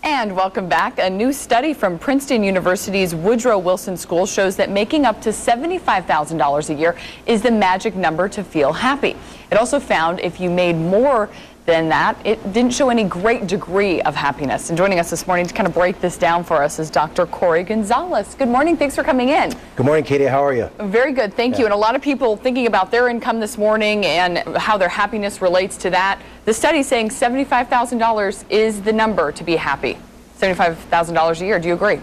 And welcome back. A new study from Princeton University's Woodrow Wilson School shows that making up to $75,000 a year is the magic number to feel happy. It also found if you made more than that, it didn't show any great degree of happiness. And joining us this morning to kind of break this down for us is Dr. Gonzales. Good morning. Thanks for coming in. Good morning, Katie. How are you? Very good. Thank you. And a lot of people thinking about their income this morning and how their happiness relates to that. The study saying $75,000 is the number to be happy. $75,000 a year. Do you agree?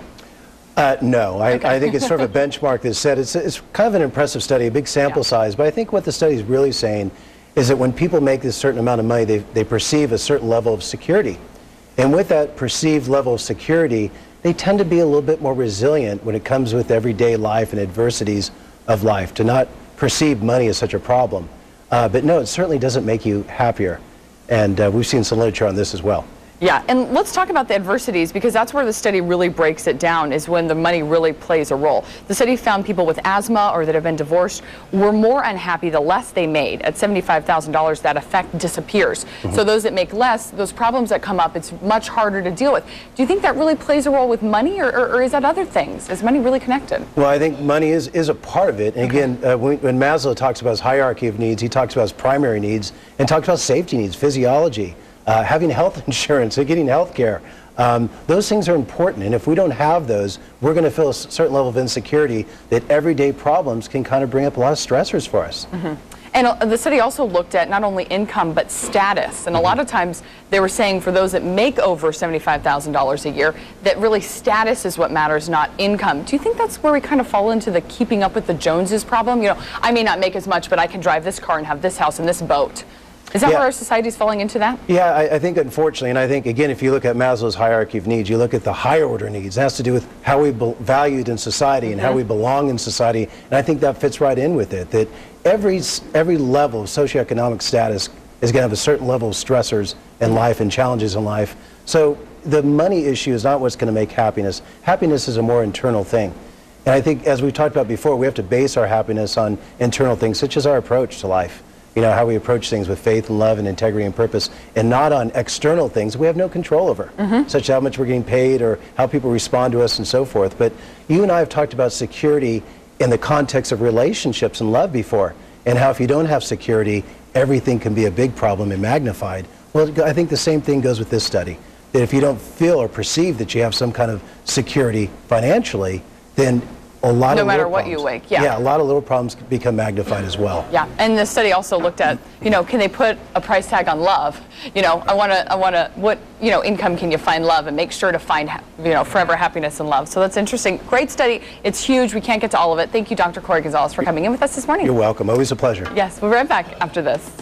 No. I think it's sort of a benchmark that said it's kind of an impressive study, a big sample size. But I think what the study is really saying is that when people make this certain amount of money, they perceive a certain level of security. And with that perceived level of security, they tend to be a little bit more resilient when it comes with everyday life and adversities of life, to not perceive money as such a problem. But no, it certainly doesn't make you happier. And we've seen some literature on this as well. Yeah, and let's talk about the adversities, because that's where the study really breaks it down, is when the money really plays a role. The study found people with asthma or that have been divorced were more unhappy the less they made. At $75,000, that effect disappears. So those that make less, those problems that come up, it's much harder to deal with. Do you think that really plays a role with money, or is that other things? Is money really connected? Well, I think money is a part of it. And again, when Maslow talks about his hierarchy of needs, he talks about his primary needs and talks about safety needs, physiology. Having health insurance, getting health care, those things are important. And if we don't have those, we're going to feel a certain level of insecurity that everyday problems can kind of bring up a lot of stressors for us. And the study also looked at not only income, but status. And a lot of times they were saying for those that make over $75,000 a year, that really status is what matters, not income. Do you think that's where we kind of fall into the keeping up with the Joneses problem? You know, I may not make as much, but I can drive this car and have this house and this boat. Is that where our society is falling into that? Yeah, I think unfortunately, and I think, again, if you look at Maslow's hierarchy of needs, you look at the higher order needs. It has to do with how we valued in society and how we belong in society. And I think that fits right in with it, that every level of socioeconomic status is going to have a certain level of stressors in life and challenges in life. So the money issue is not what's going to make happiness. Happiness is a more internal thing. And I think, as we talked about before, we have to base our happiness on internal things, such as our approach to life. You know, how we approach things with faith and love and integrity and purpose, and not on external things we have no control over, such as how much we're getting paid or how people respond to us and so forth. But you and I have talked about security in the context of relationships and love before, and how if you don't have security, everything can be a big problem and magnified. Well, I think the same thing goes with this study, that if you don't feel or perceive that you have some kind of security financially, then a lot no of matter what you make, a lot of little problems become magnified as well. Yeah, and the study also looked at, you know, can they put a price tag on love? You know, I want to, what, you know, income can you find love, and make sure to find, you know, forever happiness and love. So that's interesting. Great study. It's huge. We can't get to all of it. Thank you, Dr. Gonzales, for coming in with us this morning. You're welcome. Always a pleasure. Yes, we'll be right back after this.